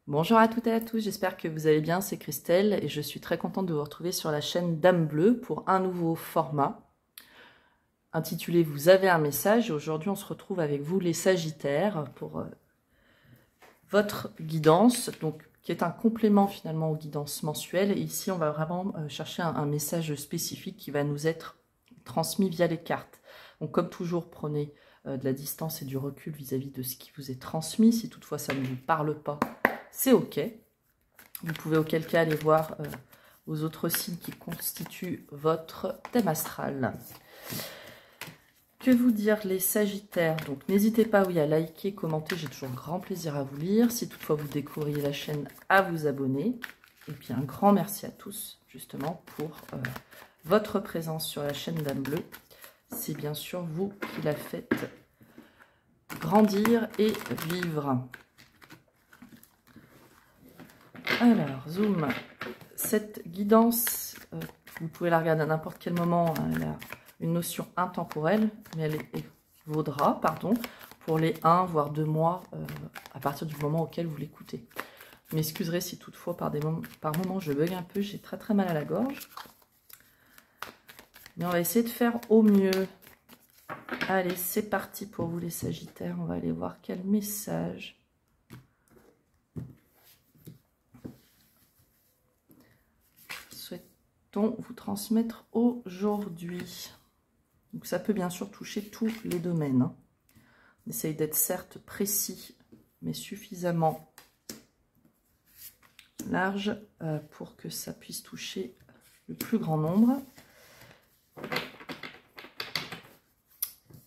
Bonjour à toutes et à tous, j'espère que vous allez bien, c'est Christelle et je suis très contente de vous retrouver sur la chaîne Dame Bleue pour un nouveau format intitulé Vous avez un message. Aujourd'hui on se retrouve avec vous les Sagittaires pour votre guidance, donc qui est un complément finalement aux guidances mensuelles. Et ici on va vraiment chercher un message spécifique qui va nous être transmis via les cartes. Donc comme toujours, prenez de la distance et du recul vis-à-vis de ce qui vous est transmis. Si toutefois ça ne vous parle pas, c'est ok. Vous pouvez auquel cas aller voir aux autres signes qui constituent votre thème astral. Que vous dire les Sagittaires? Donc n'hésitez pas à liker, commenter, j'ai toujours grand plaisir à vous lire. Si toutefois vous découvrez la chaîne, à vous abonner. Et puis un grand merci à tous justement pour votre présence sur la chaîne Dame Bleue. C'est bien sûr vous qui la faites grandir et vivre. Alors, zoom. Cette guidance, vous pouvez la regarder à n'importe quel moment. Hein, elle a une notion intemporelle, mais elle vaudra, pour les 1 voire 2 mois à partir du moment auquel vous l'écoutez. Vous m'excuserez si toutefois par moments je bug un peu, j'ai très mal à la gorge. Mais on va essayer de faire au mieux. Allez, c'est parti pour vous les Sagittaires. On va aller voir quel message souhaitons vous transmettre aujourd'hui. Donc ça peut bien sûr toucher tous les domaines. Hein. On essaye d'être certes précis, mais suffisamment large pour que ça puisse toucher le plus grand nombre.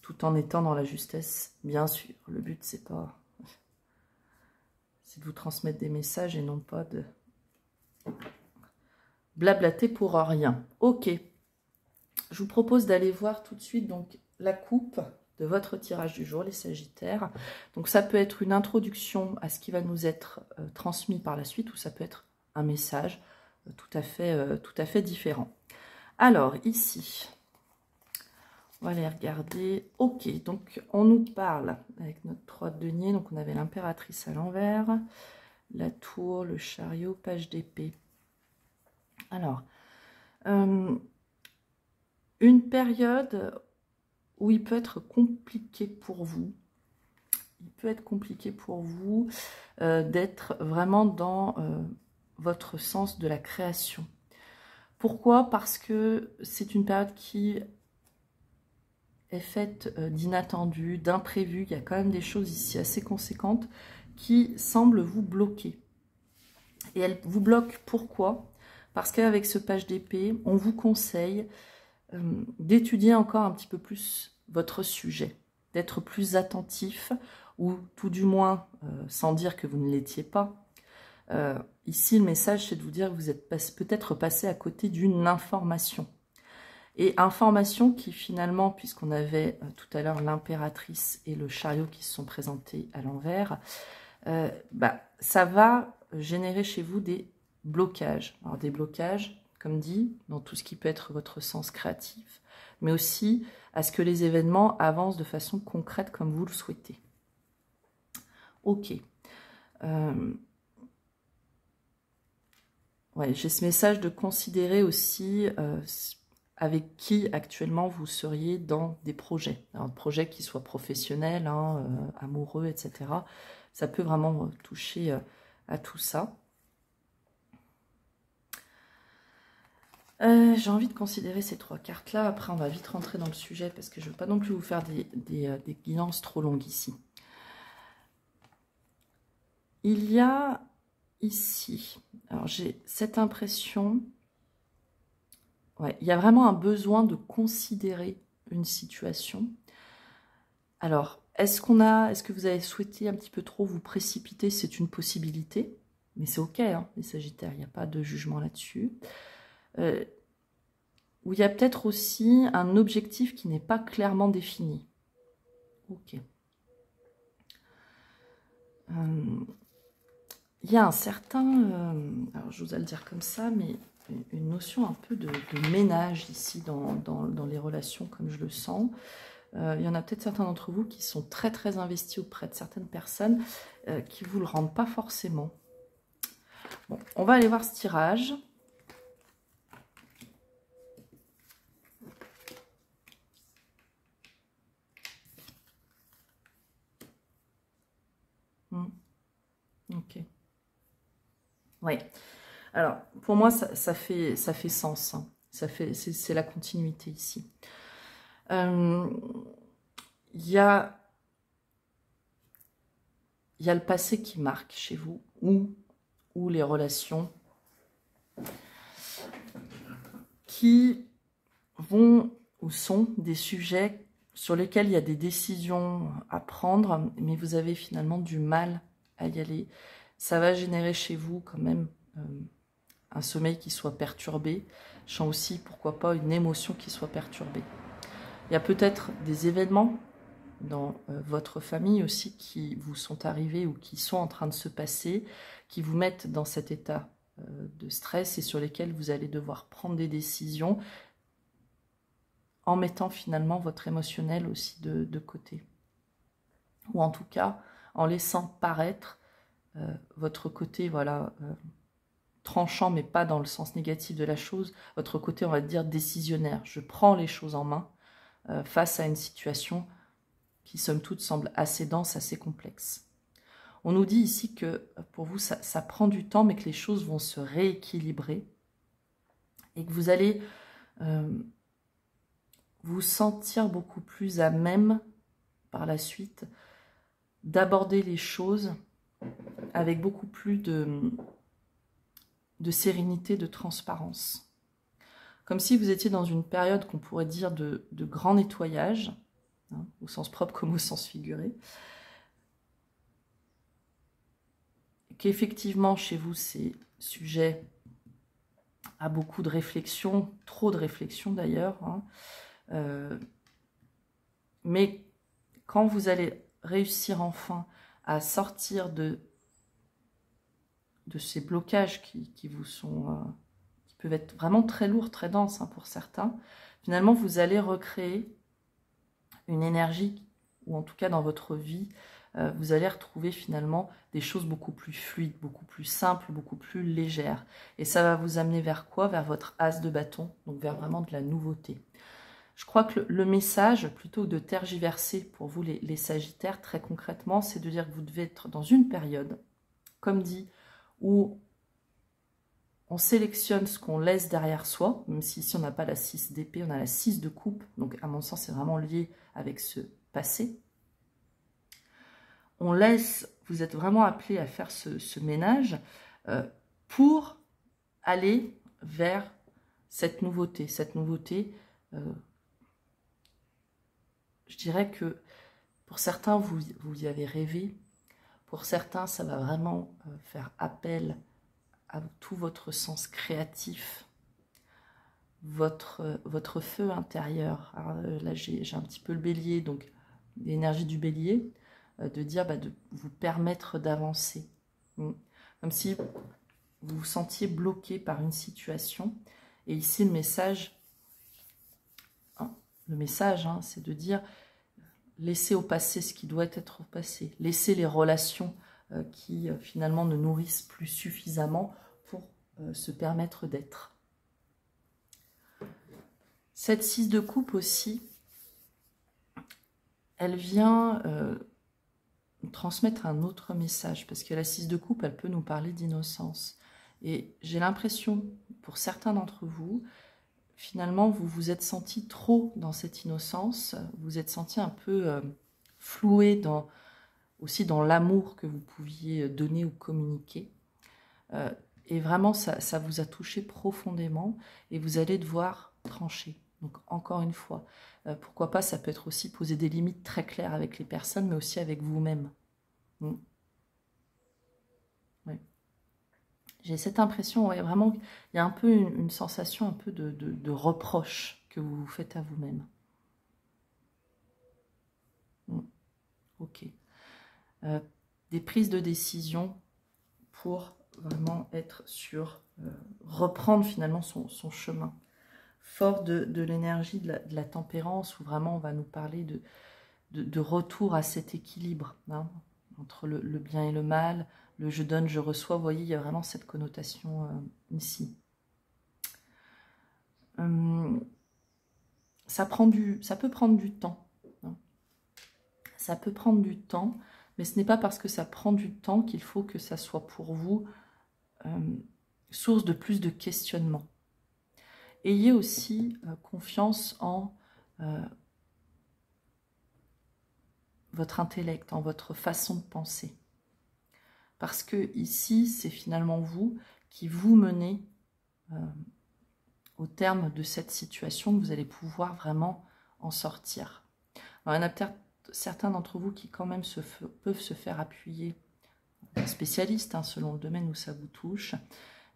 Tout en étant dans la justesse, bien sûr. Le but, c'est de vous transmettre des messages et non pas de blablater pour rien. Ok. Je vous propose d'aller voir tout de suite donc la coupe de votre tirage du jour, les Sagittaires. Donc ça peut être une introduction à ce qui va nous être transmis par la suite, ou ça peut être un message tout à fait différent. Alors ici, on va aller regarder. Ok, donc on nous parle avec notre 3 de denier. Donc on avait l'impératrice à l'envers, la tour, le chariot, page d'épée. Alors, une période où il peut être compliqué pour vous. Il peut être compliqué pour vous d'être vraiment dans votre sens de la création. Pourquoi? Parce que c'est une période qui est faite d'inattendus, d'imprévus. Il y a quand même des choses ici assez conséquentes qui semblent vous bloquer. Et elles vous bloquent pourquoi? Parce qu'avec ce page d'épée, on vous conseille d'étudier encore un petit peu plus votre sujet, d'être plus attentif, ou tout du moins, sans dire que vous ne l'étiez pas. Ici, le message, c'est de vous dire que vous êtes peut-être passé à côté d'une information. Et information qui finalement, puisqu'on avait tout à l'heure l'impératrice et le chariot qui se sont présentés à l'envers, ça va générer chez vous des blocages. Alors des blocages, comme dit, dans tout ce qui peut être votre sens créatif, mais aussi à ce que les événements avancent de façon concrète comme vous le souhaitez. Ok. Ouais, j'ai ce message de considérer aussi avec qui actuellement vous seriez dans des projets. Alors, des projets qui soient professionnels, hein, amoureux, etc. Ça peut vraiment toucher à tout ça. J'ai envie de considérer ces 3 cartes-là. Après, on va vite rentrer dans le sujet parce que je ne veux pas non plus vous faire des guidances trop longues ici. Il y a ici, alors j'ai cette impression, ouais, il y a vraiment un besoin de considérer une situation. Alors, est-ce que vous avez souhaité un petit peu trop vous précipiter? C'est une possibilité, mais c'est ok, hein, les Sagittaires, il n'y a pas de jugement là-dessus. Où il y a peut-être aussi un objectif qui n'est pas clairement défini. Ok. Il y a un certain, alors je vous allais le dire comme ça, mais une notion un peu de ménage ici dans les relations, comme je le sens. Il y en a peut-être certains d'entre vous qui sont très investis auprès de certaines personnes qui ne vous le rendent pas forcément. Bon, on va aller voir ce tirage. Ok. Oui. Alors, pour moi, ça fait sens. Hein. C'est la continuité ici. Il y a le passé qui marque chez vous, ou les relations qui vont ou sont des sujets sur lesquels il y a des décisions à prendre, mais vous avez finalement du mal à y aller. Ça va générer chez vous quand même un sommeil qui soit perturbé. Je sens aussi, pourquoi pas, une émotion qui soit perturbée. Il y a peut-être des événements dans votre famille aussi qui vous sont arrivés ou qui sont en train de se passer, qui vous mettent dans cet état de stress et sur lesquels vous allez devoir prendre des décisions en mettant finalement votre émotionnel aussi de côté. Ou en tout cas, en laissant paraître votre côté, voilà, tranchant, mais pas dans le sens négatif de la chose, votre côté, on va dire, décisionnaire. Je prends les choses en main face à une situation qui, somme toute, semble assez dense, assez complexe. On nous dit ici que pour vous, ça prend du temps, mais que les choses vont se rééquilibrer et que vous allez vous sentir beaucoup plus à même, par la suite, d'aborder les choses avec beaucoup plus de sérénité, de transparence. Comme si vous étiez dans une période qu'on pourrait dire de grand nettoyage, hein, au sens propre comme au sens figuré. Qu'effectivement, chez vous, c'est sujet à beaucoup de réflexion, trop de réflexion d'ailleurs. Hein. Mais quand vous allez réussir enfin à sortir de ces blocages qui vous sont, qui peuvent être vraiment très lourds, très denses hein, pour certains, finalement vous allez recréer une énergie, ou en tout cas dans votre vie, vous allez retrouver finalement des choses beaucoup plus fluides, beaucoup plus simples, beaucoup plus légères. Et ça va vous amener vers quoi? Vers votre as de bâton, donc vers vraiment de la nouveauté. Je crois que le message, plutôt que de tergiverser pour vous les Sagittaires, très concrètement, c'est de dire que vous devez être dans une période, comme dit, où on sélectionne ce qu'on laisse derrière soi, même si ici on n'a pas la 6 d'épée, on a la 6 de coupe, donc à mon sens c'est vraiment lié avec ce passé. On laisse, vous êtes vraiment appelé à faire ce ménage pour aller vers cette nouveauté. Cette nouveauté, je dirais que pour certains, vous y avez rêvé. Pour certains, ça va vraiment faire appel à tout votre sens créatif, votre feu intérieur. Alors, là, j'ai un petit peu le bélier, donc l'énergie du bélier, de dire, de vous permettre d'avancer. Comme si vous vous sentiez bloqué par une situation. Et ici, le message, c'est de dire, laissez au passé ce qui doit être au passé. Laissez les relations qui, finalement, ne nourrissent plus suffisamment pour se permettre d'être. Cette 6 de coupe aussi, elle vient transmettre un autre message, parce que la 6 de coupe, elle peut nous parler d'innocence. Et j'ai l'impression, pour certains d'entre vous, finalement, vous vous êtes senti trop dans cette innocence, vous êtes senti un peu floué aussi dans l'amour que vous pouviez donner ou communiquer. Et vraiment, ça vous a touché profondément et vous allez devoir trancher. Donc, encore une fois, pourquoi pas, ça peut être aussi poser des limites très claires avec les personnes, mais aussi avec vous-même. Oui. J'ai cette impression, ouais, vraiment, il y a un peu une sensation un peu de reproche que vous vous faites à vous-même. Ok. Des prises de décision pour vraiment être sur, reprendre finalement son chemin. Fort de l'énergie de la tempérance, où vraiment on va nous parler de retour à cet équilibre. Hein. entre le bien et le mal, le je donne, je reçois. Vous voyez, il y a vraiment cette connotation ici. Ça peut prendre du temps. Hein. Ça peut prendre du temps, mais ce n'est pas parce que ça prend du temps qu'il faut que ça soit pour vous source de plus de questionnement. Ayez aussi confiance en votre intellect, en votre façon de penser. Parce que ici, c'est finalement vous qui vous menez au terme de cette situation, que vous allez pouvoir vraiment en sortir. Alors, il y en a peut-être certains d'entre vous qui quand même peuvent se faire appuyer, spécialistes, hein, selon le domaine où ça vous touche,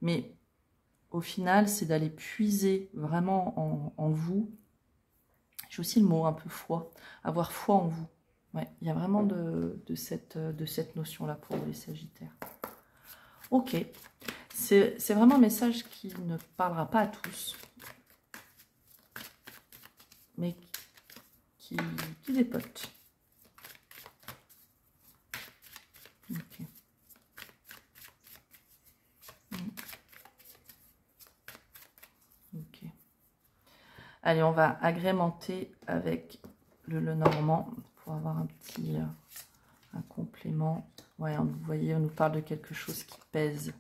mais au final, c'est d'aller puiser vraiment en vous. J'ai aussi le mot un peu foi, avoir foi en vous. Ouais, il y a vraiment de cette notion-là pour les Sagittaires. Ok, c'est vraiment un message qui ne parlera pas à tous, mais qui dépote. Ok. Ok. Allez, on va agrémenter avec le Lenormand pour avoir un petit un complément. Ouais, vous voyez, on nous parle de quelque chose qui pèse.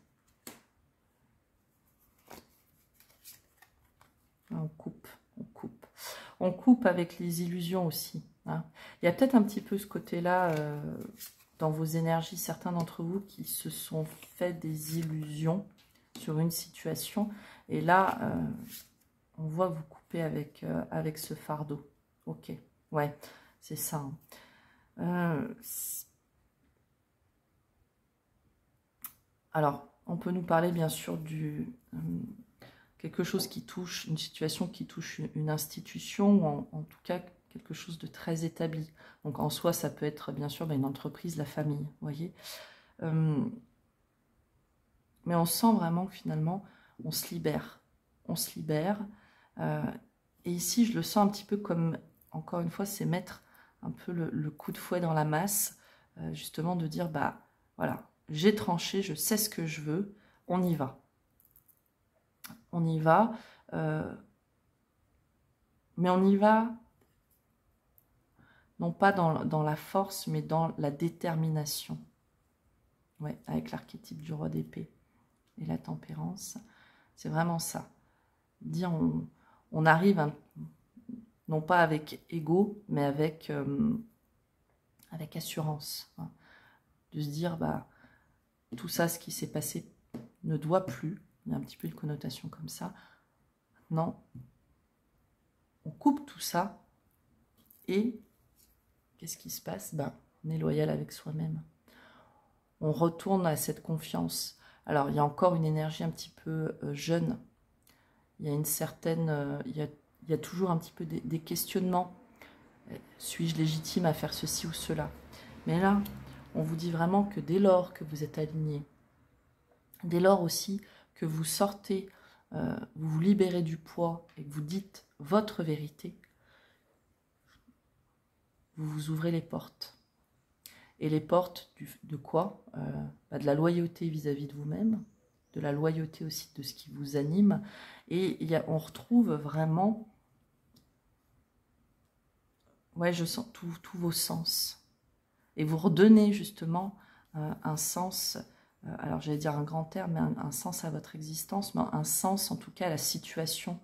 On coupe, on coupe. On coupe avec les illusions aussi. Hein. Il y a peut-être un petit peu ce côté-là dans vos énergies, certains d'entre vous qui se sont fait des illusions sur une situation. Et là, on voit vous couper avec ce fardeau. Ok, ouais, c'est ça. Hein. Alors, on peut nous parler bien sûr du quelque chose qui touche, une situation qui touche une institution, ou en tout cas quelque chose de très établi. Donc en soi, ça peut être bien sûr une entreprise, la famille, vous voyez. Mais on sent vraiment que finalement, on se libère. On se libère. Et ici, je le sens un petit peu comme, encore une fois, c'est mettre un peu le coup de fouet dans la masse, justement de dire, bah voilà, j'ai tranché, je sais ce que je veux, on y va. On y va, mais on y va, non pas dans la force, mais dans la détermination. Ouais, avec l'archétype du roi d'épée et la tempérance, c'est vraiment ça. Dire on arrive, non pas avec ego, mais avec assurance. Hein. De se dire, bah, tout ça, ce qui s'est passé ne doit plus. Il y a un petit peu une connotation comme ça. Maintenant, on coupe tout ça et qu'est-ce qui se passe? Ben, on est loyal avec soi-même. On retourne à cette confiance. Alors, il y a encore une énergie un petit peu jeune. Il y a une certaine... il y a toujours un petit peu des questionnements. Suis-je légitime à faire ceci ou cela? Mais là, on vous dit vraiment que dès lors que vous êtes aligné, dès lors aussi que vous sortez, vous vous libérez du poids et que vous dites votre vérité, vous vous ouvrez les portes. Et les portes de quoi? De la loyauté vis-à-vis de vous-même, de la loyauté aussi de ce qui vous anime. Et on retrouve vraiment, ouais, je sens tous vos sens. Et vous redonnez justement un sens, alors j'allais dire un grand terme, mais un sens à votre existence, mais un sens en tout cas à la situation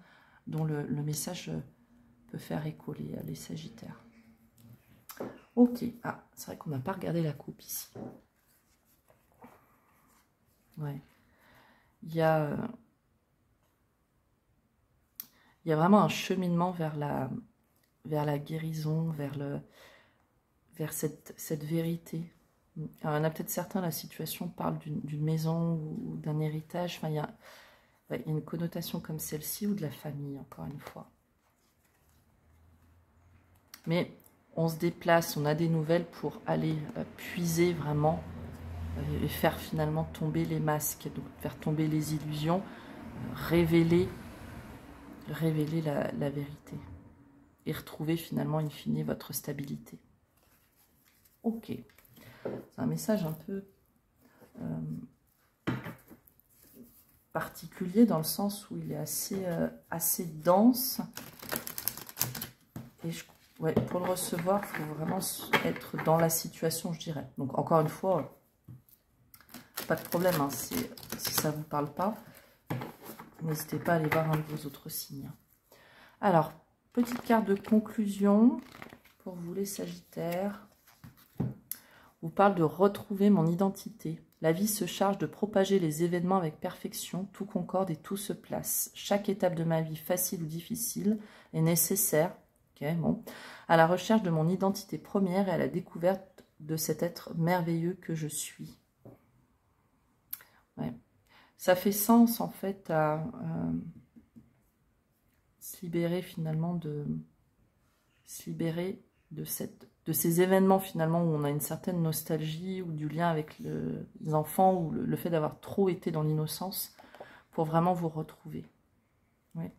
dont le message peut faire écho, les Sagittaires. Ok, ah, c'est vrai qu'on n'a pas regardé la coupe ici. Ouais. Il y a vraiment un cheminement vers la guérison, vers cette vérité. Alors, il y en a peut-être certains, la situation parle d'une maison ou d'un héritage. Enfin, il y a une connotation comme celle-ci ou de la famille, encore une fois. Mais on se déplace, on a des nouvelles pour aller puiser vraiment et faire finalement tomber les masques, donc faire tomber les illusions, révéler la vérité et retrouver finalement in fine votre stabilité. Ok. C'est un message un peu particulier dans le sens où il est assez dense. Et ouais, pour le recevoir, il faut vraiment être dans la situation, je dirais. Donc encore une fois, pas de problème, hein, si ça ne vous parle pas. N'hésitez pas à aller voir un de vos autres signes. Alors, petite carte de conclusion pour vous les Sagittaires. On vous parle de retrouver mon identité. La vie se charge de propager les événements avec perfection. Tout concorde et tout se place. Chaque étape de ma vie, facile ou difficile, est nécessaire, bon, à la recherche de mon identité première et à la découverte de cet être merveilleux que je suis. Ouais. Ça fait sens en fait à se libérer finalement de ces événements finalement où on a une certaine nostalgie ou du lien avec les enfants ou le fait d'avoir trop été dans l'innocence pour vraiment vous retrouver. Ouais.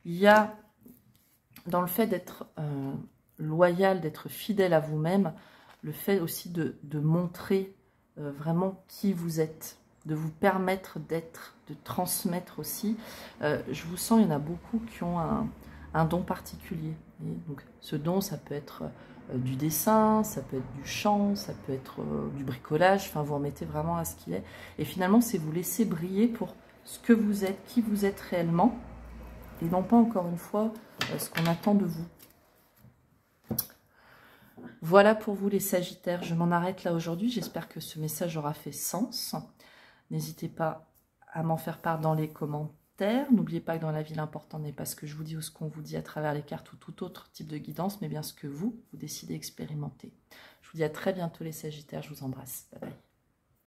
Il y a dans le fait d'être loyal, d'être fidèle à vous-même, le fait aussi de montrer vraiment qui vous êtes, de vous permettre d'être, de transmettre aussi. Je vous sens, il y en a beaucoup qui ont un don particulier. Et donc, ce don, ça peut être du dessin, ça peut être du chant, ça peut être du bricolage, enfin, vous remettez vraiment à ce qu'il est. Et finalement, c'est vous laisser briller pour ce que vous êtes, qui vous êtes réellement, et non pas, encore une fois, ce qu'on attend de vous. Voilà pour vous les Sagittaires, je m'en arrête là aujourd'hui. J'espère que ce message aura fait sens. N'hésitez pas à m'en faire part dans les commentaires. N'oubliez pas que dans la vie, l'important n'est pas ce que je vous dis ou ce qu'on vous dit à travers les cartes ou tout autre type de guidance, mais bien ce que vous décidez d'expérimenter. Je vous dis à très bientôt les Sagittaires, je vous embrasse. Bye bye.